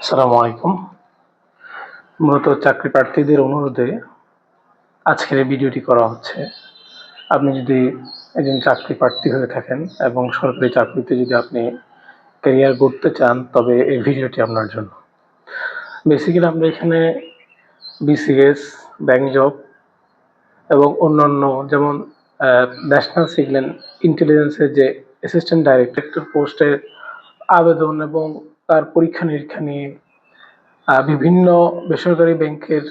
আসসালামু আলাইকুম। মূলত চাকরি প্রার্থীদের অনুরোধে আজকের এই ভিডিওটি করা হচ্ছে। আপনি যদি একজন চাকরি প্রার্থী হয়ে থাকেন এবং সরকারি চাকরিতে যদি আপনি ক্যারিয়ার গড়তে চান, তবে এই ভিডিওটি আপনার জন্য। বেসিক্যালি আমরা এখানে বিসিএস, ব্যাংক জব এবং অন্যান্য যেমন ন্যাশনাল সিগন্যাল ইন্টেলিজেন্সের যে অ্যাসিস্ট্যান্ট ডাইরেক্টর পোস্টের আবেদন এবং তার পরীক্ষা নিরীক্ষা নিয়ে বিভিন্ন বেসরকারি ব্যাংকের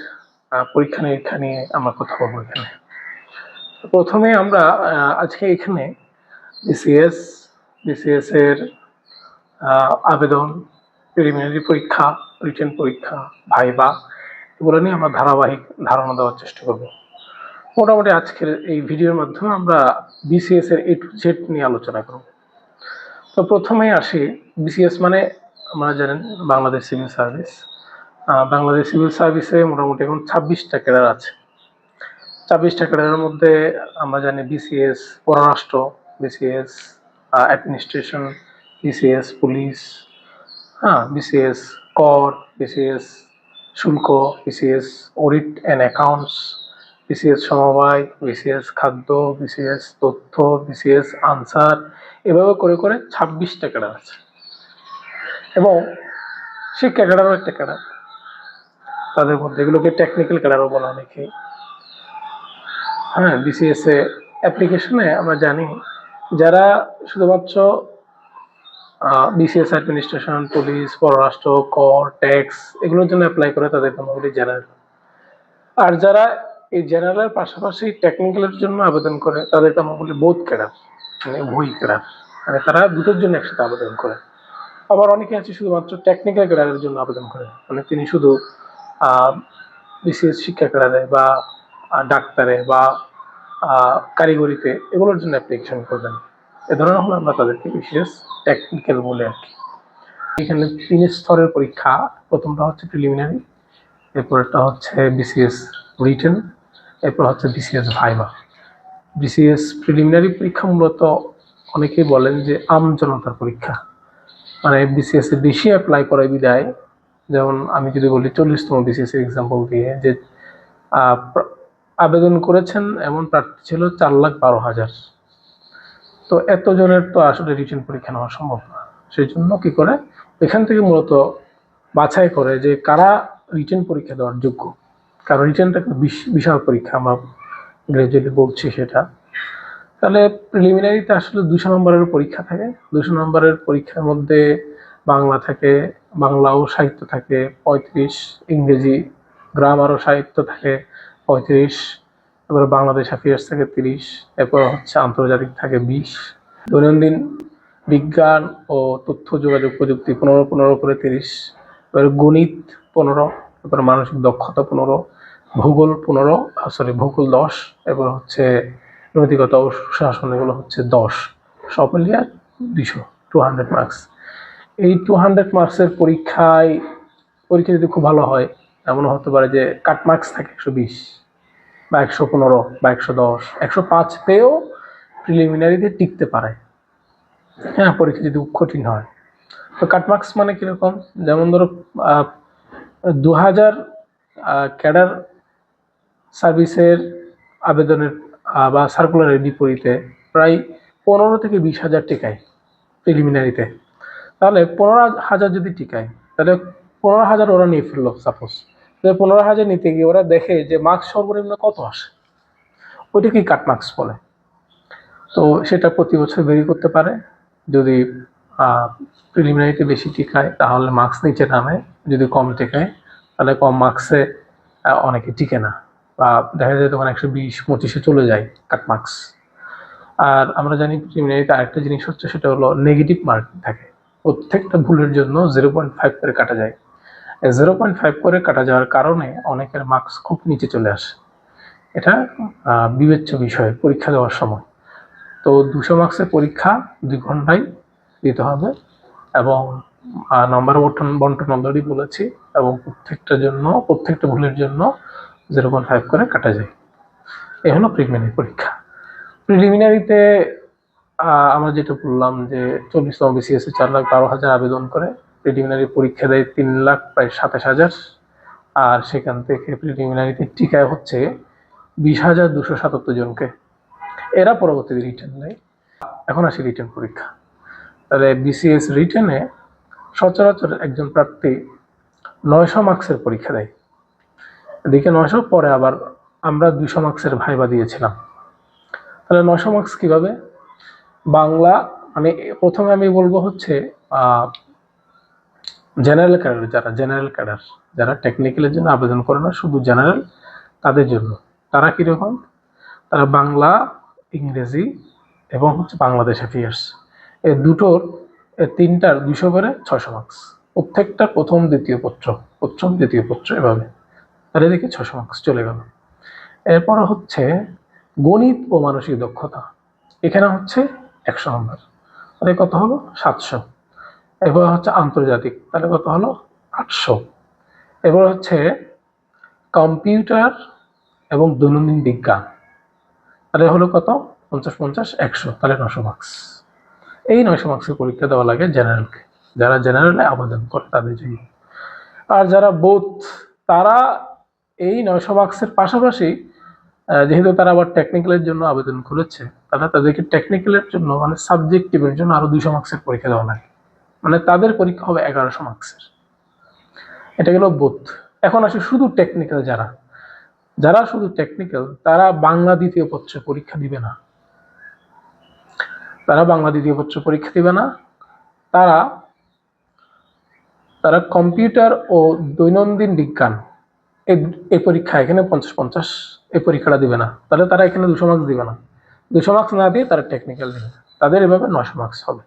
পরীক্ষা নিরীক্ষা নিয়ে আমরা কথা বলবো এখানে। প্রথমে আমরা আজকে এখানে বিসিএস এর আবেদন, প্রিলিমিনারি পরীক্ষা, রিটেন পরীক্ষা, ভাইবা, এগুলো নিয়ে আমরা ধারাবাহিক ধারণা দেওয়ার চেষ্টা করব। মোটামুটি আজকের এই ভিডিওর মাধ্যমে আমরা বিসিএস এর A to Z নিয়ে আলোচনা করব। তো প্রথমেই আসি, বিসিএস মানে আপনারা জানেন Bangladesh civil service. Bangladesh civil সার্ভিসে মোটামুটি এখন 26টা ক্যাডার আছে। 26টা ক্যাডারের মধ্যে আমরা জানি বিসিএস পররাষ্ট্র, BCS administration, BCS police, BCS কর, বিসিএস শুল্ক, BCS audit and accounts, BCS সমবায়, বিসিএস খাদ্য, বিসিএস তথ্য, বিসিএস আনসার, এভাবে করে করে 26টা ক্যাডার আছে। এবং শিক্ষা ক্যাডারও একটা ক্যাডার, তাদের মধ্যে এগুলোকে টেকনিক্যাল ক্যাডারও বলা অনেকে। বিসিএস এ অ্যাপ্লিকেশনে আমরা জানি যারা শুধুমাত্র বিসিএস অ্যাডমিনিস্ট্রেশন, পুলিশ, পররাষ্ট্র, কর, ট্যাক্স এগুলোর জন্য অ্যাপ্লাই করে তাদের মোটামুটি জেনারেল। আর যারা এই জেনারেলের পাশাপাশি টেকনিক্যালের জন্য আবেদন করে তাদেরকে আমরা বলি বোথ ক্যাডার, মানে উভয় ক্যাডার, মানে তারা দুটোর জন্য একসাথে আবেদন করে। আবার অনেকে আছে শুধুমাত্র টেকনিক্যাল ক্যাডারের জন্য আবেদন করে, মানে তিনি শুধু বিসিএস শিক্ষা ক্যাডারে বা ডাক্তারে বা কারিগরিতে এগুলোর জন্য অ্যাপ্লিকেশন করবেন। এ ধরনের হলে আমরা তাদেরকে বিশেষ টেকনিক্যাল বলে আর কি। এখানে 3 স্তরের পরীক্ষা। প্রথমটা হচ্ছে প্রিলিমিনারি, এরপরটা হচ্ছে বিসিএস রিটেন, এরপর হচ্ছে বিসিএস ভাইবা। বিসিএস প্রিলিমিনারি পরীক্ষা মূলত অনেকেই বলেন যে আমজনতার পরীক্ষা, মানে বিসিএস এ বেশি অ্যাপ্লাই করে বিদায়। যেমন আমি যদি বলি 40তম বিসিএস এর এক্সাম্পল দিয়ে, যে আবেদন করেছেন এমন প্রার্থী ছিল 4,12,000। তো এতজনের তো আসলে রিটেন পরীক্ষা নেওয়া সম্ভব না। সেই জন্য কি করে এখান থেকে মূলত বাছাই করে যে কারা রিটেন পরীক্ষা দেওয়ার যোগ্য। কারণ রিটেনটা একটা বিশাল পরীক্ষা, আমরা গ্রাজুয়ালি বলছি সেটা। তাহলে প্রিলিমিনারিতে আসলে 200 নম্বরের পরীক্ষা থাকে। 200 নম্বরের পরীক্ষার মধ্যে বাংলা থাকে, বাংলা ও সাহিত্য থাকে 35, ইংরেজি গ্রামার ও সাহিত্য থাকে 35, এবার বাংলাদেশ অ্যাফেয়ার্স থাকে 30, এরপর হচ্ছে আন্তর্জাতিক থাকে 20, দৈনন্দিন বিজ্ঞান ও তথ্য যোগাযোগ প্রযুক্তি 15 করে 30, এবার গণিত 15, এরপর মানসিক দক্ষতা 15, ভূগোল ভূগোল 10, এরপর হচ্ছে নৈতিকতা ও সুশাসন, এগুলো হচ্ছে 10, সব মিলিয়ে 200 মার্কস। এই 200 মার্কসের পরীক্ষা যদি খুব ভালো হয়, এমনও হতে পারে যে কাট মার্কস থাকে 120 বা 115 বা 110, 105 পেয়েও প্রিলিমিনারিতে টিকতে পারে। পরীক্ষা যদি কঠিন হয়। তো কাট মার্কস মানে কিরকম, যেমন ধরো 2000 ক্যাডার সার্ভিসের আবেদনের বা সার্কুলারের বিপরীতে প্রায় 15 থেকে 20,000 টিকায় প্রিলিমিনারিতে। তাহলে 15,000 যদি টিকায়, তাহলে 15,000 ওরা নিয়ে ফেললো সাপোজ। 15,000 নিতে গিয়ে ওরা দেখে যে মার্কস সর্বনিম্ন কত আসে, ওইটাকেই কাট মার্কস বলে। তো সেটা প্রতি বছর ভেরি করতে পারে। যদি প্রিলিমিনারিতে বেশি টিকায় তাহলে মার্কস নিচে নামে, যদি কম টিকায় তাহলে কম মার্কসে অনেকে টিকে না, বা দেখা যায় তখন 120-25-এ চলে যায় কাট মার্কস। আর আমরা জানি প্রিলিমিনারিতে আরেকটা জিনিস হচ্ছে, সেটা হলো নেগেটিভ মার্কিং থাকে। প্রত্যেকটা ভুলের জন্য 0.5 করে কাটা যায়। 0.5 করে কাটা যাওয়ার কারণে অনেকের মার্কস খুব নিচে চলে আসে। এটা বিবেচ্য বিষয় পরীক্ষা দেওয়ার সময়। তো 200 মার্কসের পরীক্ষা 2 ঘন্টায় দিতে হবে, এবং নম্বর বন্টন অলরেডি বলেছি, এবং প্রত্যেকটা ভুলের জন্য 0.5 করে কাটা যায়। এই হলো প্রিলিমিনারি পরীক্ষা। প্রিলিমিনারিতে আমরা যেটা বললাম যে 40তম বিসিএস এ 4,12,000 আবেদন করে, প্রিলিমিনারি পরীক্ষা দেয় 3,27,000, আর সেখান থেকে প্রিলিমিনারিতে টিকায় হচ্ছে 20,277 জনকে। এরা পরবর্তীতে রিটেন দেয়। এখন আসি রিটেন পরীক্ষা। তাহলে বিসিএস রিটেনে সচরাচর একজন প্রার্থী 900 মার্কসের পরীক্ষা দেয়। এদিকে 900, পরে আবার আমরা 200 মার্কসের ভাইবা দিয়েছিলাম। তাহলে 900 মার্কস কিভাবে? বাংলা, মানে প্রথমে আমি বলবো হচ্ছে জেনারেল ক্যাডার যারা টেকনিক্যালের জন্য আবেদন করে না, শুধু জেনারেল, তাদের জন্য। তারা কিরকম? তারা বাংলা, ইংরেজি এবং হচ্ছে বাংলাদেশ অ্যাফেয়ার্স, এই দুটোর, তিনটার 200 করে 600 মার্কস। প্রত্যেকটা প্রথম দ্বিতীয় পত্র এভাবে, আর এদিকে 600 মার্কস চলে গেল। এরপর হচ্ছে গণিত ও মানসিক দক্ষতা, এখানে হচ্ছে 100 নম্বর, তাহলে কত হলো? 700। এবার হচ্ছে আন্তর্জাতিক, তাহলে কত হলো? 800। এবার হচ্ছে কম্পিউটার এবং দৈনন্দিন বিজ্ঞান, তাহলে হলো কত? 50, 100, তাহলে 900 মার্কস। এই 900 মার্কসের পরীক্ষা দেওয়া লাগে জেনারেলকে, যারা জেনারেলে আবেদন করে তাদের জন্য। আর যারা বোথ, তারা এই 900 মার্কসের পাশাপাশি, যেহেতু তারা আবার টেকনিক্যালের জন্য আবেদন করেছে, তারা তাদেরকে টেকনিক্যালের জন্য, মানে সাবজেক্টিভের জন্য আরো 200 মার্কসের পরীক্ষা দেওয়া লাগে, মানে তাদের পরীক্ষা হবে 1100 মার্কসের। এটা গেল বোথ। এখন আসে শুধু টেকনিক্যাল, যারা শুধু টেকনিক্যাল, তারা বাংলা দ্বিতীয় পত্রে পরীক্ষা দিবে না। তারা কম্পিউটার ও দৈনন্দিন বিজ্ঞান এই পরীক্ষা, এখানে 50, এই পরীক্ষাটা দিবে না। তাহলে তারা এখানে 200 মার্কস দিবে না। 200 মার্কস না দিয়ে তারা টেকনিক্যাল দিবে, তাদের এভাবে 900 মার্কস হবে।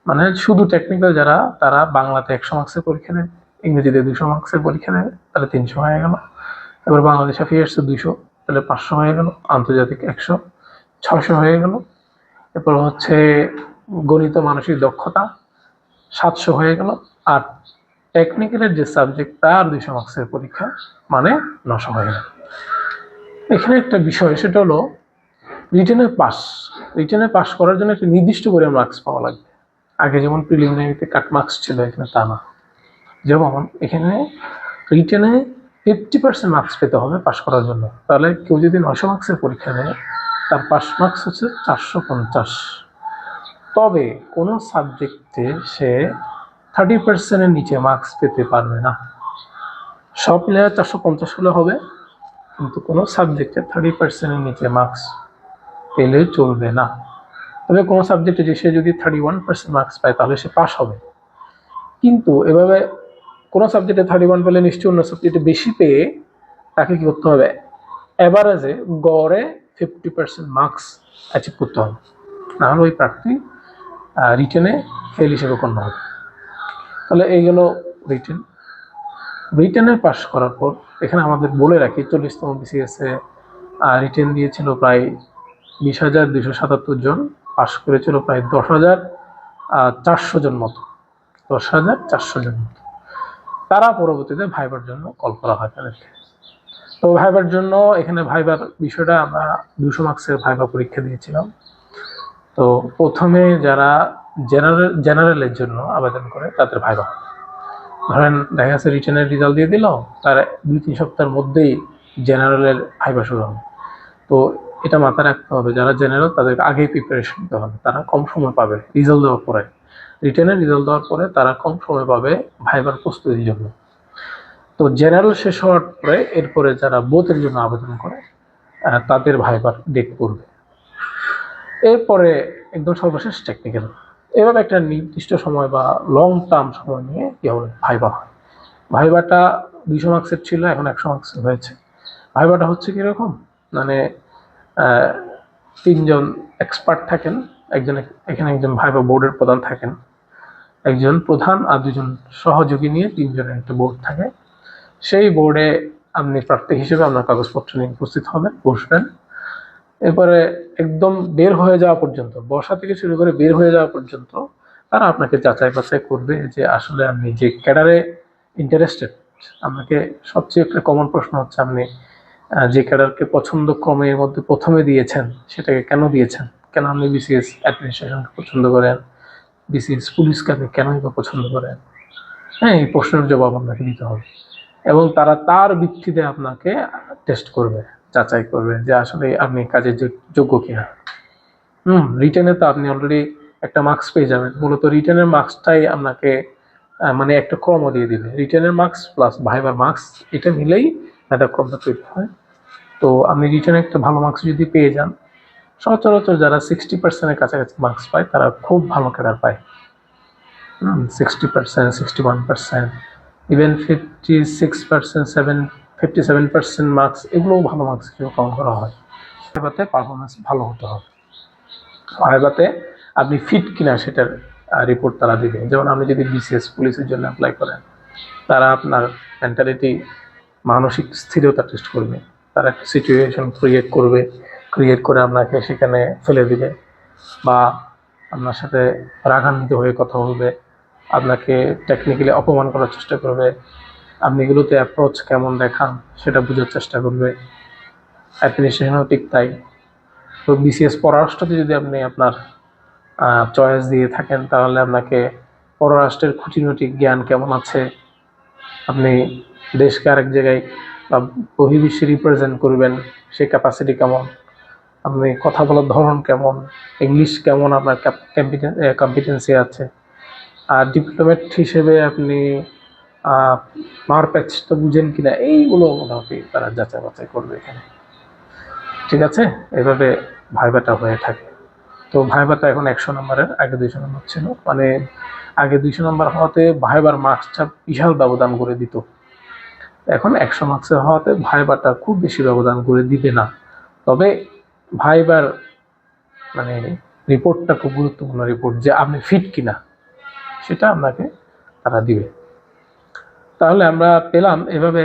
মানে শুধু টেকনিক্যাল যারা, তারা বাংলাতে 100 মার্কসের পরীক্ষা দেবে, ইংরেজিতে 200 মার্কসের পরীক্ষা দেবে, তাহলে 300 হয়ে গেল। এবার বাংলাদেশ অ্যাফেয়ার্সে 200, তাহলে 500 হয়ে গেল। আন্তর্জাতিক 100, 600 হয়ে গেল। এরপর হচ্ছে গণিত মানসিক দক্ষতা 700 হয়ে গেল। আর টেকনিক্যালের যে সাবজেক্ট, তার 200 মার্কসের পরীক্ষা, মানে 900 হয়ে গেল। এখানে একটা বিষয়, সেটা হলো রিটেনে পাস করার জন্য একটা নির্দিষ্ট করে মার্কস পাওয়া লাগবে। আগে যেমন প্রিলিমিনারিতে কাট মার্কস ছিল, এখানে তা না। যেমন এখানে রিটেনে 50% মার্কস পেতে হবে পাস করার জন্য। তাহলে কেউ যদি 900 মার্কসের পরীক্ষা দেয়, তার পাস মার্কস হচ্ছে 450। তবে কোনো সাবজেক্টে সে 30%-এর নিচে মার্কস পেতে পারবে না। সব মিলে 450 হলে হবে, কিন্তু কোনো সাবজেক্টে 30%-এর নিচে মার্কস পেলে চলবে না। তবে কোনো সাবজেক্টে যে সে যদি 31% মার্কস পায়, তাহলে সে পাস হবে। কিন্তু এভাবে কোনো সাবজেক্টে 31 পেলে নিশ্চয়ই অন্য সাবজেক্টে বেশি পেয়ে তাকে কি করতে হবে? অ্যাভারেজে, গড়ে 50% মার্কস অ্যাচিভ করতে হবে, নাহলে ওই প্রার্থী রিটেনে ফেল হিসেবে গণ্য হবে। তাহলে এই গেল রিটেনে পাস করার পর, এখানে আমাদের বলে রাখি 40তম বিসিএসে রিটেন দিয়েছিল প্রায় 20,277 জন, পাস করেছিল প্রায় 10,400 জন মতো। তারা পরবর্তীতে ভাইবার জন্য কল করা হয় তাদেরকে। তো ভাইবার জন্য, এখানে ভাইবার বিষয়টা, আমরা 200 মার্কসের ভাইবা পরীক্ষা দিয়েছিলাম। তো প্রথমে যারা জেনারেলের জন্য আবেদন করে, তাদের ভাইবা, ধরেন দেখা যাচ্ছে রিটেনের রেজাল্ট দিয়ে দিল, তার 2-3 সপ্তাহের মধ্যেই জেনারেলের ভাইবা শুরু হবে। তো এটা মাথায় রাখতে হবে, যারা জেনারেল তাদেরকে আগেই প্রিপারেশন নিতে হবে, তারা কম সময় পাবে রিটেনের রেজাল্ট দেওয়ার পরে তারা কম সময় পাবে ভাইবার প্রস্তুতির জন্য। তো জেনারেল শেষ হওয়ার পরে, এরপরে যারা বোথের জন্য আবেদন করে, তাদের ভাইবার ডেট পড়বে। এরপরে একদম সর্বশেষ টেকনিক্যাল। এভাবে একটা নির্দিষ্ট সময় বা লং টার্ম সময় নিয়ে কি হবে, ভাইবা হয়। ভাইবাটা 200 মার্কসের ছিল, এখন 100 মার্কসের হয়েছে। ভাইবাটা হচ্ছে কিরকম, মানে 3 জন এক্সপার্ট থাকেন, এখানে একজন ভাইবা বোর্ডের প্রধান থাকেন, একজন প্রধান আর 2 জন সহযোগী নিয়ে 3 জনের একটা বোর্ড থাকে। সেই বোর্ডে আপনি প্রার্থী হিসেবে আপনার কাগজপত্র নিয়ে উপস্থিত হবেন, বসবেন। এরপরে একদম বের হয়ে যাওয়া পর্যন্ত, বসা থেকে শুরু করে বের হয়ে যাওয়া পর্যন্ত, তারা আপনাকে যাচাই বাছাই করবে যে আসলে আপনি যে ক্যাডারে ইন্টারেস্টেড। আপনাকে সবচেয়ে একটা কমন প্রশ্ন হচ্ছে, আপনি যে ক্যাডারকে পছন্দ ক্রমের মধ্যে প্রথমে দিয়েছেন, সেটাকে কেন দিয়েছেন? কেন আপনি বিসিএস অ্যাডমিনিস্ট্রেশনকে পছন্দ করেন, বিসিএস পুলিশকে আপনি কেনই বা পছন্দ করেন? হ্যাঁ, এই প্রশ্নের জবাব আপনাকে দিতে হবে এবং তারা তার ভিত্তিতে আপনাকে টেস্ট করবে, যাচাই করবে যে আসলে আপনি কাজের যোগ্য কিনা। রিটেনে তো আপনি অলরেডি একটা মার্কস পেয়ে যাবেন। মূলত রিটেনের মার্কসটাই আপনাকে মানে একটা ক্রম দিয়ে দিবে। রিটেনের মার্কস প্লাস ভাইবার মার্কস এটা মিলেই একটা ক্রমটা তৈরি হয়। তো আপনি রিটেনে একটা ভালো মার্কস যদি পেয়ে যান, সচরাচর যারা 60%-এর কাছাকাছি মার্কস পায় তারা খুব ভালো ক্যাডার পায়। 60%, 61%, ইভেন 56%, 57% মার্কস, এগুলোও ভালো মার্কস হিসেবে কাউন্ট করা হয়। ভাইভাতে পারফরমেন্স ভালো হতে হবে। ভাইভাতে আপনি ফিট কিনা সেটার রিপোর্ট তারা দিবে। যেমন আপনি যদি বিসিএস পুলিশের জন্য অ্যাপ্লাই করেন, তারা আপনার মেন্টালিটি, মানসিক স্থিরতা টেস্ট করবে। তারা একটা সিচুয়েশন ক্রিয়েট করে আপনাকে সেখানে ফেলে দিবে বা আপনার সাথে রাগান্বিত হয়ে কথা বলবে, আপনাকে টেকনিক্যালি অপমান করার চেষ্টা করবে, আপনি এগুলোতে অ্যাপ্রোচ কেমন দেখান সেটা বোঝার চেষ্টা করবে। অ্যাডমিনিস্ট্রেশনও ঠিক তাই। তো বিসিএস পররাষ্ট্রতে যদি আপনি আপনার চয়েস দিয়ে থাকেন, তাহলে আপনাকে পররাষ্ট্রের খুঁটিনাটি জ্ঞান কেমন আছে, আপনি দেশকে আরেক জায়গায় বা বহির্বিশ্বে রিপ্রেজেন্ট করবেন সেই ক্যাপাসিটি কেমন, আপনি কথা বলার ধরন কেমন, ইংলিশ কেমন আপনার কম্পিটেন্সি আছে, আর ডিপ্লোমেট হিসেবে আপনি মারপ্যাচ তো বুঝেন কিনা, এইগুলো মোটামুটি তারা যাচাই বাছাই করবে এখানে। ঠিক আছে, এভাবে ভাইভাটা হয়ে থাকে। তো ভাইভাটা এখন 100 নম্বরের, আগে 200 নম্বর ছিল। মানে আগে 200 নম্বর হওয়াতে ভাইবার মার্কসটা বিশাল ব্যবধান করে দিত। এখন 100 মার্কসের হওয়াতে ভাইবাটা খুব বেশি ব্যবধান করে দিবে না। তবে ভাইবার মানে রিপোর্টটা খুব গুরুত্বপূর্ণ রিপোর্ট, যে আপনি ফিট কিনা সেটা আপনাকে তারা দিবে। তাহলে আমরা পেলাম এভাবে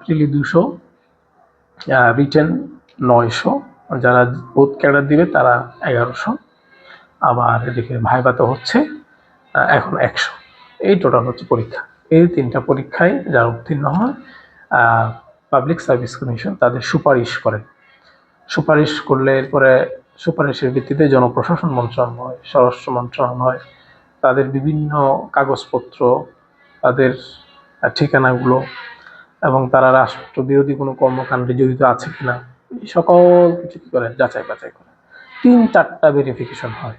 প্রিলি 200, রিটেন 900, যারা বোথ ক্যাডার দিবে তারা 1100, আবার এদিকে ভাইভাতে হচ্ছে এখন 100। এই টোটাল হচ্ছে পরীক্ষা। এই 3টা পরীক্ষায় যারা উত্তীর্ণ হয়, পাবলিক সার্ভিস কমিশন তাদের সুপারিশ করে। সুপারিশ করলে এরপরে সুপারিশের ভিত্তিতে জনপ্রশাসন মন্ত্রণালয়, স্বরাষ্ট্র মন্ত্রণালয় তাদের বিভিন্ন কাগজপত্র, তাদের ঠিকানাগুলো এবং তারা রাষ্ট্র বিরোধী কোনো কর্মকাণ্ডে জড়িত আছে কিনা, এই সকল কিছু কী করে যাচাই বাছাই করে। 3-4টা ভেরিফিকেশন হয়।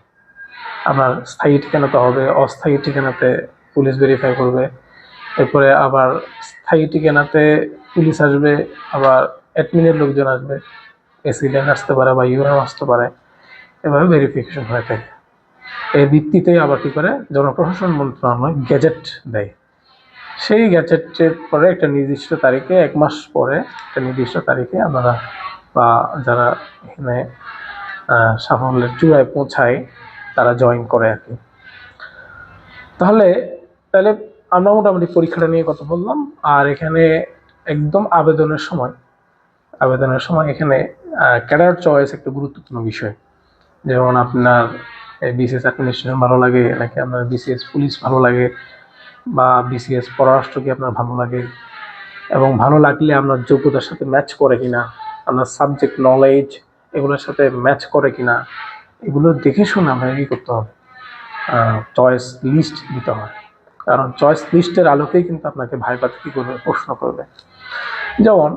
আপনার স্থায়ী ঠিকানাতে হবে, অস্থায়ী ঠিকানাতে পুলিশ ভেরিফাই করবে, এরপরে আবার স্থায়ী ঠিকানাতে পুলিশ আসবে, আবার অ্যাডমিনের লোকজন আসবে, এসিডেন্ট আসতে পারে বা ইউরাম আসতে পারে, এভাবে ভেরিফিকেশন হয়ে থাকে। এর ভিত্তিতেই আবার কী করে জনপ্রশাসন মন্ত্রণালয় গ্যাজেট দেয়। সেই গ্যাজেটের পরে একটা নির্দিষ্ট তারিখে, 1 মাস পরে একটা নির্দিষ্ট তারিখে আপনারা বা যারা এখানে সাফল্যের চূড়ায় পৌঁছায় তারা জয়েন করে আর কি। তাহলে আমরা মোটামুটি পরীক্ষাটা নিয়ে কথা বললাম। আর এখানে একদম আবেদনের সময় এখানে ক্যাডার চয়েস একটা গুরুত্বপূর্ণ বিষয়। যেমন আপনার বিসিএস অ্যাডমিনিস্ট্রেশন ভালো লাগে নাকি আপনার বিসিএস পুলিশ ভালো লাগে, বা বিসিএস পররাষ্ট্র কি আপনার ভালো লাগে, এবং ভালো লাগলে আপনার যোগ্যতার সাথে ম্যাচ করে কিনা, আপনার সাবজেক্ট নলেজ এগুলোর সাথে ম্যাচ করে কিনা, এগুলো দেখে শুনে আপনাকে কী করতে হবে, চয়েস লিস্ট দিতে হয়। কারণ চয়েস লিস্টের আলোকেই কিন্তু আপনাকে ভাইভাতে কী করবে, প্রশ্ন করবে। যেমন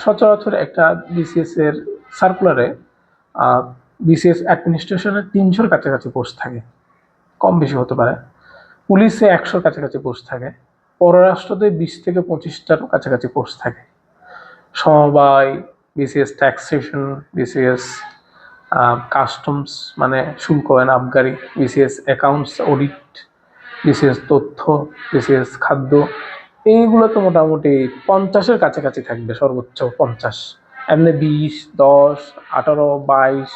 সচরাচর একটা বিসিএস এর সার্কুলারে বিসিএস অ্যাডমিনিস্ট্রেশনে 300-র কাছাকাছি পোস্ট থাকে, কম বেশি হতে পারে। পুলিশে 100-র কাছাকাছি পোস্ট থাকে, পররাষ্ট্রতে 20-25টার কাছাকাছি পোস্ট থাকে। সমবায়, বিসিএস ট্যাক্সেশন, বিসিএস কাস্টমস মানে শুল্ক আইন আবগারি, বিসিএস অ্যাকাউন্টস অডিট, বিসিএস তথ্য, বিসিএস খাদ্য, এইগুলো তো মোটামুটি 50-এর কাছাকাছি থাকবে, সর্বোচ্চ 50। এমনি 20, 10, 18, 22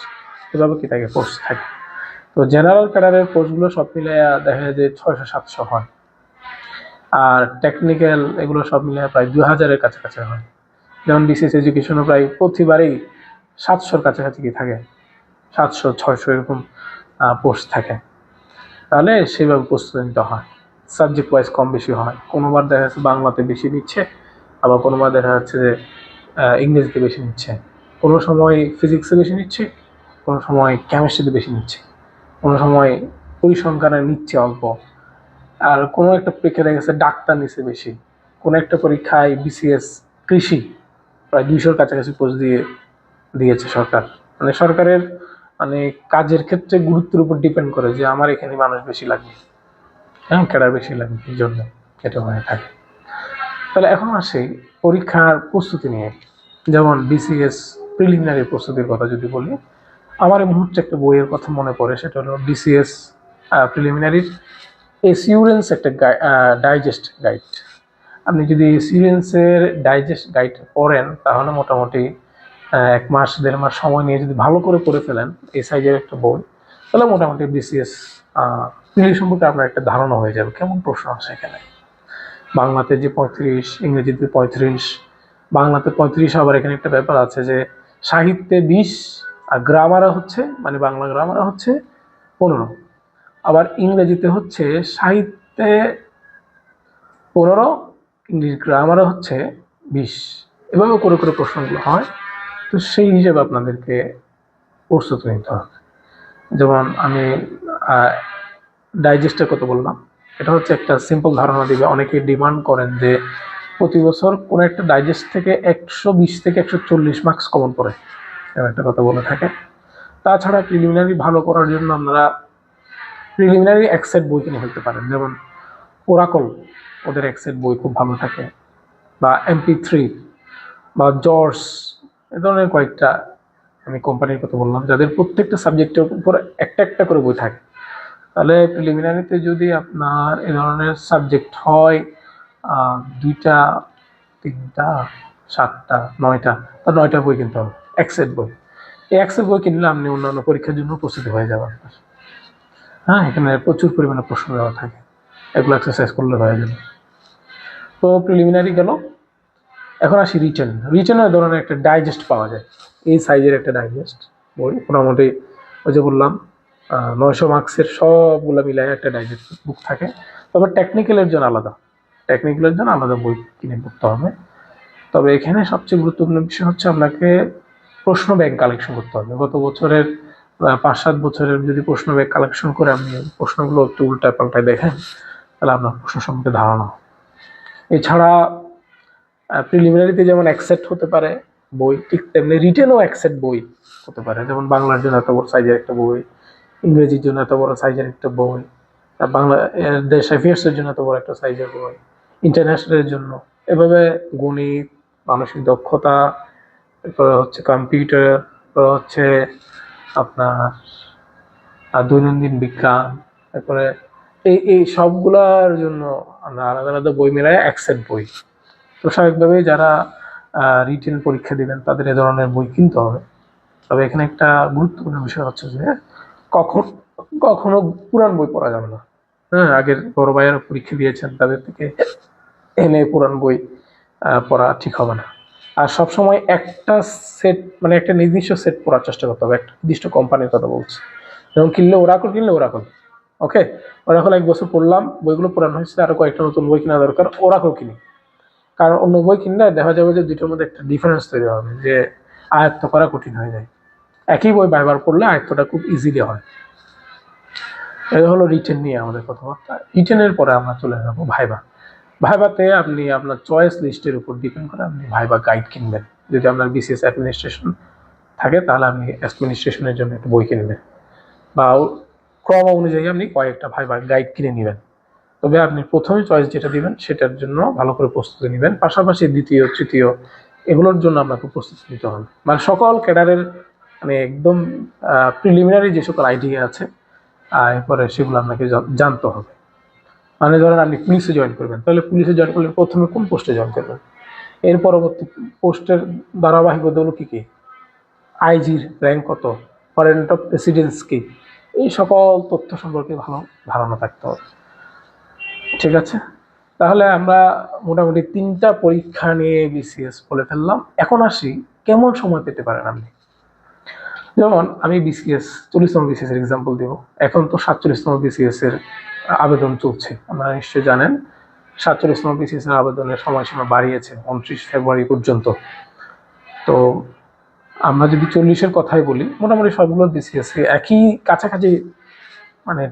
এভাবে কি থাকে পোস্ট থাকে। তো জেনারেল ক্যাডারের পোস্টগুলো সব মিলে দেখা যায় যে 600-700 হয়, আর টেকনিক্যাল এগুলো সব মিলে প্রায় 2000-এর কাছাকাছি হয়। যেমন বিসিএস এডুকেশনও প্রায় প্রতিবারেই 700-র কাছাকাছি কি থাকে, 700-600 এরকম পোস্ট থাকে। তাহলে সেইভাবে প্রস্তুতি নিতে হয়। সাবজেক্ট ওয়াইজ কম বেশি হয়, কোনোবার দেখা যাচ্ছে বাংলাতে বেশি নিচ্ছে, আবার কোনোবার দেখা যাচ্ছে যে ইংরেজিতে বেশি নিচ্ছে, কোনো সময় ফিজিক্সে বেশি নিচ্ছে, কোনো সময় কেমিস্ট্রিতে বেশি নিচ্ছে, কোনো সময় পরিসংখ্যানে নিচ্ছে অল্প, আর কোনো একটা পরীক্ষা দেখা গেছে ডাক্তার নিছে বেশি, কোনো একটা পরীক্ষায় বিসিএস কৃষি প্রায় 200-র কাছাকাছি পোস্ট দিয়েছে সরকার। মানে সরকারের মানে কাজের ক্ষেত্রে গুরুত্বের উপর ডিপেন্ড করে যে আমার এখানে মানুষ বেশি লাগবে, হ্যাঁ ক্যাডার বেশি লাগবে, এই জন্য এটা হয়ে থাকে। তাহলে এখন আসি পরীক্ষার প্রস্তুতি নিয়ে। যেমন বিসিএস প্রিলিমিনারি প্রস্তুতির কথা যদি বলি, আমার এই মুহূর্তে একটা বইয়ের কথা মনে পড়ে, সেটা হলো বিসিএস প্রিলিমিনারির এসিউরেন্স একটা ডাইজেস্ট গাইড। আপনি যদি এসিউরেন্সের ডাইজেস্ট গাইড পড়েন তাহলে মোটামুটি 1 মাস 1.5 মাস সময় নিয়ে যদি ভালো করে পড়ে ফেলেন এই সাইজের একটা বই, তাহলে মোটামুটি বিসিএস প্রিলি সম্পর্কে আপনার একটা ধারণা হয়ে যাবে কেমন প্রশ্ন আসে এখানে। বাংলাতে যে 35, ইংরেজিতে 35, বাংলাতে 35, আবার এখানে একটা ব্যাপার আছে যে সাহিত্যে 20 আর গ্রামারে হচ্ছে মানে বাংলা গ্রামারে হচ্ছে 15, আবার ইংরেজিতে হচ্ছে সাহিত্যে 15, ইংলিশ গ্রামারে হচ্ছে 20। এভাবে করে করে প্রশ্নগুলো হয়। তো সেই হিসেবে আপনাদেরকে প্রস্তুতি নিতে হবে। যেমন আমি ডাইজেস্টের কথা বললাম, এটা হচ্ছে একটা সিম্পল ধারণা দিবে। অনেকেই ডিমান্ড করেন যে প্রতি বছর কোনো একটা ডাইজেস্ট থেকে 120 থেকে 140 মার্কস কমন পড়ে, এমন একটা কথা বলে থাকে। তাছাড়া প্রিলিমিনারি ভালো করার জন্য আপনারা প্রিলিমিনারি এক সেট বই কিনে ফেলতে পারেন, যেমন ওরাকল, ওদের এক সেট বই খুব ভালো থাকে, বা MP3 বা জর্জ, এ ধরনের কয়েকটা আমি কোম্পানির কথা বললাম যাদের প্রত্যেকটা সাবজেক্টের উপর একটা একটা করে বই থাকে। তাহলে প্রিলিমিনারিতে যদি আপনার এ ধরনের সাবজেক্ট হয় 2টা 3টা 7টা 9টা, তো 9টা বই কিনতে হবে, এক সেট বই। এই এক সেট বই কিনলে আপনি অন্যান্য পরীক্ষার জন্য প্রস্তুতি হয়ে যাবে আপনার। হ্যাঁ, এখানে প্রচুর পরিমাণে প্রশ্ন দেওয়া থাকে, এগুলো এক্সারসাইজ করলে হয়ে যাবে। তো প্রিলিমিনারি গেল। এখন আসি রিটেন। রিটেনের ধরনের একটা ডাইজেস্ট পাওয়া যায়, এই সাইজের একটা ডাইজেস্ট বই, মোটামুটি ওই যে বললাম 900 মার্কসের সবগুলো মিলাই একটা ডাইজেস্ট বুক থাকে। তবে টেকনিক্যালের জন্য আলাদা বই কিনে পড়তে হবে। তবে এখানে সবচেয়ে গুরুত্বপূর্ণ বিষয় হচ্ছে আপনাকে প্রশ্ন ব্যাংক কালেকশন করতে হবে। গত বছরের 5-7 বছরের যদি প্রশ্ন ব্যাংক কালেকশন করে আপনি প্রশ্নগুলো একটু উল্টায় পাল্টায় দেখেন, তাহলে আপনার প্রশ্ন সম্পর্কে ধারণা। এছাড়া প্রিলিমিনারিতে যেমন অ্যাকসেপ্ট হতে পারে বই, ঠিক তেমনি রিটেনও অ্যাকসেপ্ট বই হতে পারে। যেমন বাংলার জন্য এত বড় সাইজের একটা বই, ইংরেজির জন্য এত বড় সাইজের একটা বই, বাংলা দেশ অ্যাফেয়ার্সের জন্য এত বড় একটা সাইজের বই, ইন্টারন্যাশনালের জন্য এভাবে গণিত, মানসিক দক্ষতা, এরপরে হচ্ছে কম্পিউটার, এরপরে হচ্ছে আপনার দৈনন্দিন বিজ্ঞান, তারপরে এই সবগুলার জন্য আমরা আলাদা আলাদা বই মেলায় অ্যাকসেপ্ট বই। তো স্বাভাবিকভাবেই যারা রিটেন পরীক্ষা দিবেন তাদের এ ধরনের বই কিনতে হবে। তবে এখানে একটা গুরুত্বপূর্ণ বিষয় হচ্ছে যে কখনো পুরান বই পড়া যাবে না। হ্যাঁ, আগের বড় ভাইয়েরা পরীক্ষা দিয়েছেন, তাদের থেকে এনে পুরান বই পড়া ঠিক হবে না। আর সবসময় একটা সেট মানে একটা নির্দিষ্ট সেট পড়ার চেষ্টা করতে হবে, একটা নির্দিষ্ট কোম্পানির কথা বলছি। যেমন কিনলে ওরাকল, ওকে, ওরাকল 1 বছর পড়লাম, বইগুলো পুরানো হয়েছে, আরো কয়েকটা নতুন বই কেনা দরকার, ওরাকল কিনি। কারণ অন্য বই কিনলে দেখা যাবে যে দুটোর মধ্যে একটা ডিফারেন্স তৈরি হবে, যে আয়ত্ত করা কঠিন হয়ে যায়। একই বই বারবার পড়লে আয়ত্তটা খুব ইজিলি হয়। এটা হলো রিটেন নিয়ে আমাদের কথাবার্তা। রিটেনের পরে আমরা চলে যাবো ভাইভাতে আপনি আপনার চয়েস লিস্টের উপর ডিপেন্ড করে আপনি ভাইভা গাইড কিনবেন। যদি আপনার বিসিএস অ্যাডমিনিস্ট্রেশন থাকে তাহলে আপনি অ্যাডমিনিস্ট্রেশনের জন্য একটা বই কিনবেন, বা ক্রম অনুযায়ী আপনি কয়েকটা ভাইভা গাইড কিনে নেবেন। তবে আপনি প্রথমে চয়েস যেটা দিবেন সেটার জন্য ভালো করে প্রস্তুতি নেবেন, পাশাপাশি দ্বিতীয় তৃতীয় এগুলোর জন্য আপনাকে প্রস্তুতি নিতে হবে। মানে সকল ক্যাডারের মানে একদম প্রিলিমিনারি যে সকল আইডিয়া আছে এরপরে সেগুলো আপনাকে জানতে হবে। মানে ধরেন আপনি পুলিশে জয়েন করবেন, তাহলে পুলিশে জয়েন করলে প্রথমে কোন পোস্টে জয়েন করবেন, এর পরবর্তী পোস্টের ধারাবাহিকতাগুলো কী কী, আইজির র্যাঙ্ক কত, ওয়ারেন্ট অফ প্রেসিডেন্স কী, এই সকল তথ্য সম্পর্কে ভালো ধারণা থাকতে হবে। ঠিক আছে, তাহলে আমরা মোটামুটি 3টা পরীক্ষা নিয়ে বিসিএস বলে ফেললাম। এখন আসি কেমন সময় পেতে পারেন আপনি। যেমন আমি বিসিএস 40তম বিসিএস এর এক্সাম্পল দেব। এখন তো 47তম বিসিএস এর আবেদন চলছে, আপনারা নিশ্চয়ই জানেন 47তম বিসিএস এর আবেদনের সময়সীমা বাড়িয়েছে 29 ফেব্রুয়ারি পর্যন্ত। তো আমরা যদি 40-এর কথাই বলি, মোটামুটি সবগুলো বিসিএস একই কাছাকাছি মানে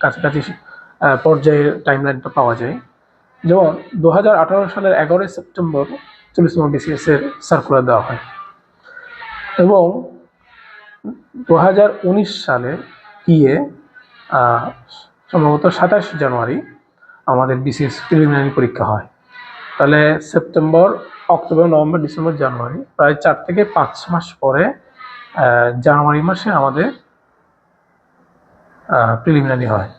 কাছাকাছি পর্যায়ের টাইমলাইনটা পাওয়া যায়। যেমন 2018 সালের 11 সেপ্টেম্বর 40তম BCS এর সার্কুলার দেওয়া হয় এবং 2019 সালে গিয়ে সম্ভবত 27 জানুয়ারি আমাদের BCS প্রিলিমিনারি পরীক্ষা হয়। তাহলে সেপ্টেম্বর, অক্টোবর, নভেম্বর, ডিসেম্বর, জানুয়ারি প্রায় 4 থেকে 5 মাস পরে জানুয়ারি মাসে আমাদের প্রিলিমিনারি হয়।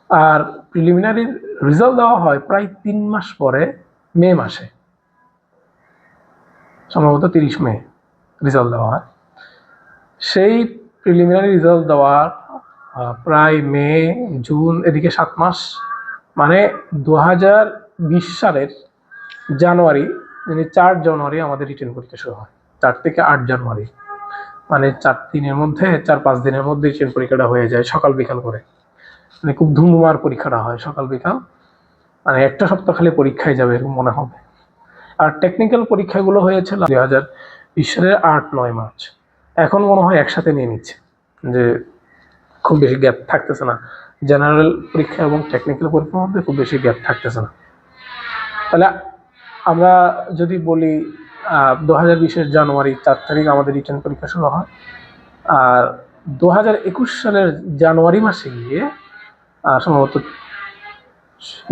আর প্রিলিমিনারির রেজাল্ট দেওয়া হয় প্রায় 3 মাস পরে মে মাসে, সম্ভবত 30 মে রেজাল্ট দেওয়া হয়। সেই প্রিলিমিনারি রেজাল্ট দেওয়ার প্রায় মে, জুন, এদিকে 7 মাস, মানে 2020 সালের জানুয়ারি, 4 জানুয়ারি আমাদের রিটেন পরীক্ষা শুরু হয়। 4 থেকে 8 জানুয়ারি, মানে 4-5 দিনের মধ্যে রিটেন পরীক্ষাটা হয়ে যায় সকাল বিকাল করে। মানে খুব ধুমধুমার পরীক্ষাটা হয় সকাল বিকাল, মানে একটা সপ্তাহ খালি পরীক্ষায় যাবে এরকম মনে হবে। আর টেকনিক্যাল পরীক্ষাগুলো হয়েছিল 2020 সালের 8-9 মার্চ। এখন মনে হয় একসাথে নিয়ে নিচ্ছে, যে খুব বেশি গ্যাপ থাকতেছে না, জেনারেল পরীক্ষা এবং টেকনিক্যাল পরীক্ষার মধ্যে খুব বেশি গ্যাপ থাকতেছে না। তাহলে আমরা যদি বলি 2020 জানুয়ারি 4 তারিখ আমাদের রিটেন পরীক্ষা শুরু হয়, আর 2021 সালের জানুয়ারি মাসে গিয়ে সম্ভবত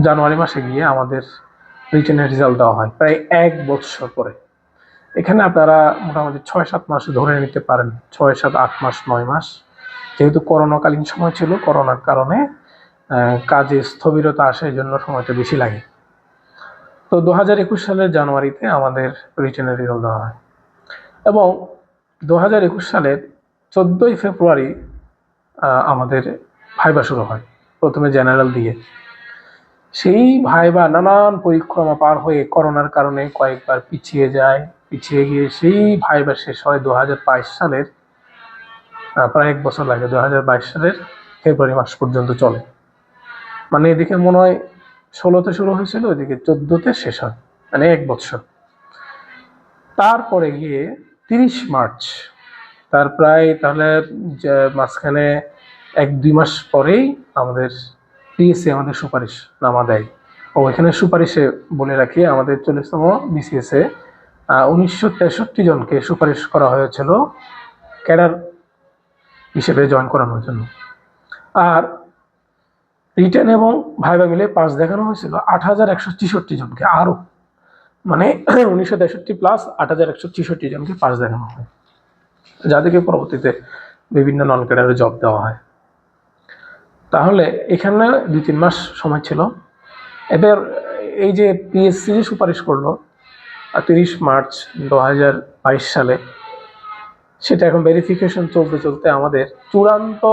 জানুয়ারি মাসে গিয়ে আমাদের রিটেনের রেজাল্ট দেওয়া হয় প্রায় 1 বছর পরে। এখানে আপনারা মোটামুটি 6-7 মাস ধরে নিতে পারেন, 6-7-8 মাস, 9 মাস, যেহেতু করোনাকালীন সময় ছিল, করোনার কারণে কাজে স্থবিরতা আসে, এই জন্য সময়টা বেশি লাগে। তো 2021 সালের জানুয়ারিতে আমাদের রিটেনের রেজাল্ট দেওয়া হয় এবং 2021 সালের 14 ফেব্রুয়ারি আমাদের ভাইবা শুরু হয়, প্রথমে জেনারেল দিয়ে। সেই ভাইবা নানান পরিক্রমা পার হয়ে করোনার কারণে কয়েকবার পিছিয়ে যায়, পিছিয়ে গিয়ে সেই ভাইবা শেষ হয় 2022 সালের, প্রায় 1 বছর লাগে, 2022 সালের ফেব্রুয়ারি মাস পর্যন্ত চলে। মানে এদিকে মনে হয় 16তে শুরু হয়েছিল, ওইদিকে 14তে শেষ হয়, মানে 1 বছর। তারপরে গিয়ে 30 মার্চ, তার প্রায় তাহলে মাঝখানে 1-2 মাস পরেই আমাদের পিএসসি আমাদের সুপারিশ নামা দেয়। ও এখানে সুপারিশে বলে রাখি, আমাদের 40তম BCS এ 1963 জনকে সুপারিশ করা হয়েছিল ক্যাডার হিসেবে জয়েন করানোর জন্য। আর রিটেন এবং ভাইবা মিলে পাস দেখানো হয়েছিল 8166 জনকে, আরও মানে 1963 প্লাস 8166 জনকে পাস দেখানো হয়, যাদেরকে পরবর্তীতে বিভিন্ন নন ক্যাডারে জব দেওয়া হয়। তাহলে এখানে 2-3 মাস সময় ছিল। এবার এই যে পিএসসি সুপারিশ করলো 30 মার্চ 2022 সালে, সেটা এখন ভেরিফিকেশন চলতে চলতে আমাদের চূড়ান্ত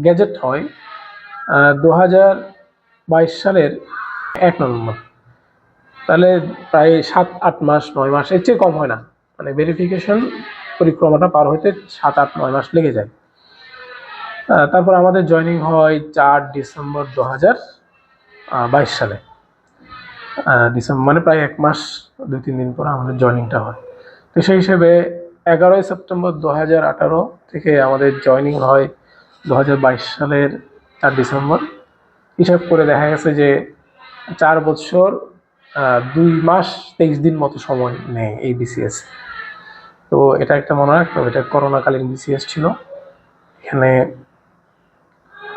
গেজেট হয় 2022 সালের 1 নভেম্বর। তাহলে প্রায় 7-8 মাস, 9 মাস, এর চেয়ে কম হয় না, মানে ভেরিফিকেশন পরিক্রমাটা পার হইতে 7-8-9 মাস লেগে যায়। তারপর আমাদের জয়েনিং হয় 4 ডিসেম্বর 2022 সালে, ডিসেম্বর মানে প্রায় 1 মাস 2-3 দিন পর আমাদের জয়েনিংটা হয়। তো সেই হিসেবে 11 সেপ্টেম্বর 2018 থেকে আমাদের জয়েনিং হয় 2022 সালের 4 ডিসেম্বর। হিসাব করে দেখা গেছে যে 4 বছর 2 মাস 23 দিন মতো সময় নেয় এই BCS। তো এটা একটা মনে রাখতে হবে, এটা করোনাকালীন BCS ছিল, এখানে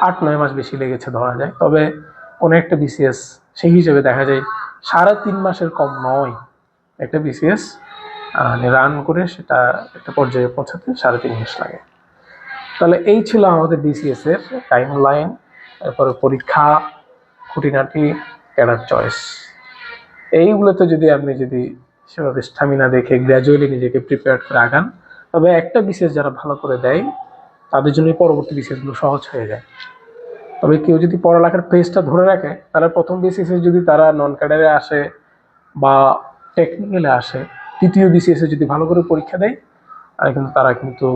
8-9 মাস বেশি লেগেছে ধরা যায়। তবে কোনো একটা BCS সেই হিসেবে দেখা যায় 3.5 মাসের কম নয় একটা BCS রান করে সেটা একটা পর্যায়ে পৌঁছাতে 3.5 মাস লাগে। তাহলে এই ছিল আমাদের BCS এর টাইম লাইন, তারপরে পরীক্ষা, খুঁটিনাটি, ক্যাডার চয়েস। এইগুলোতে যদি আপনি সেভাবে স্টামিনা দেখে গ্র্যাজুয়ালি নিজেকে প্রিপেয়ার করে আগান, তবে একটা BCS যারা ভালো করে দেয় তাদের জন্য পরবর্তী BCSগুলো সহজ হয়ে যায়। তবে কেউ যদি পড়ালেখার পেজটা ধরে রাখে, তাহলে প্রথম BCS যদি তারা নন ক্যাডারে আসে বা টেকনিক্যালে আসে, দ্বিতীয় BCS যদি ভালো করে পরীক্ষা দেয়, আর কিন্তু তারা কিন্তু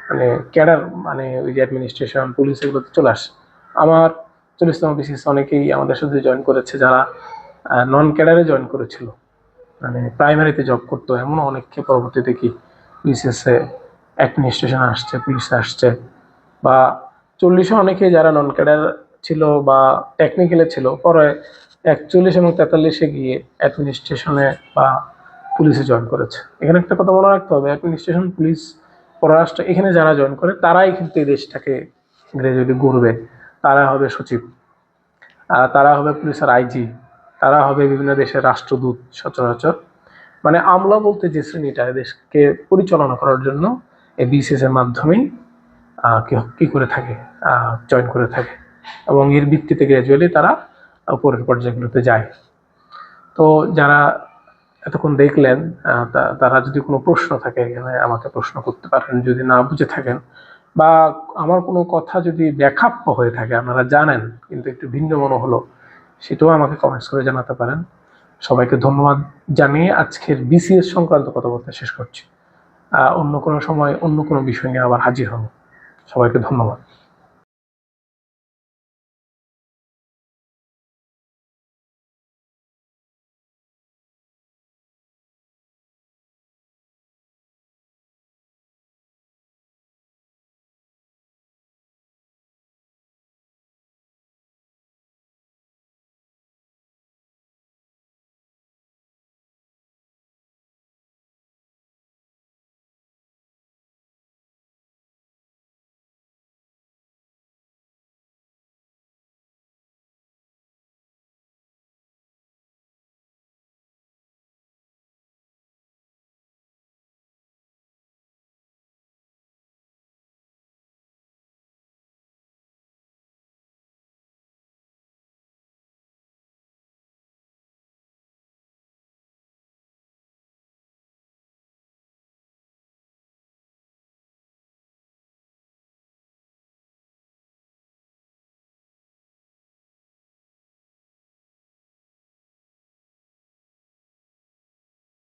মানে ক্যাডার, মানে ওই যে অ্যাডমিনিস্ট্রেশন, পুলিশ, এগুলোতে চলে আসে। আমার 40তম BCS অনেকেই আমাদের সাথে জয়েন করেছে যারা নন ক্যাডারে জয়েন করেছিল, মানে প্রাইমারিতে জব করতো, এমন অনেককে পরবর্তীতে কি BCS-এ অ্যাডমিনিস্ট্রেশন আসছে, পুলিশে আসছে, বা 40-এ অনেকে যারা নন ক্যাডার ছিল বা টেকনিক্যালে ছিল, পরে 41 এবং 43-এ গিয়ে অ্যাডমিনিস্ট্রেশনে বা পুলিশে জয়েন করেছে। এখানে একটা কথা মনে রাখতে হবে, অ্যাডমিনিস্ট্রেশন, পুলিশ, পররাষ্ট্র, এখানে যারা জয়েন করে তারাই কিন্তু এই দেশটাকে গ্রাজুয়ালি গড়বে। তারা হবে সচিব, তারা হবে পুলিশের আইজি, তারা হবে বিভিন্ন দেশের রাষ্ট্রদূত সচরাচর। মানে আমলা বলতে যে শ্রেণীটা দেশকে পরিচালনা করার জন্য এই বিসিএস এর মাধ্যমেই কি করে থাকে, জয়েন করে থাকে, এবং এর ভিত্তিতে গ্রাজুয়ালি তারা উপরের পর্যায়গুলোতে যায়। তো যারা এতক্ষণ দেখলেন, তারা যদি কোনো প্রশ্ন থাকে এখানে আমাকে প্রশ্ন করতে পারেন, যদি না বুঝে থাকেন বা আমার কোনো কথা যদি ব্যাখাপ্য হয়ে থাকে, আপনারা জানেন কিন্তু একটু ভিন্ন মনে হলো, সেটাও আমাকে কমেন্টস করে জানাতে পারেন। সবাইকে ধন্যবাদ জানিয়ে আজকের বিসিএস সংক্রান্ত কথাবার্তা শেষ করছি। অন্য কোনো সময় অন্য কোনো বিষয় নিয়ে আবার হাজির হব। সবাইকে ধন্যবাদ।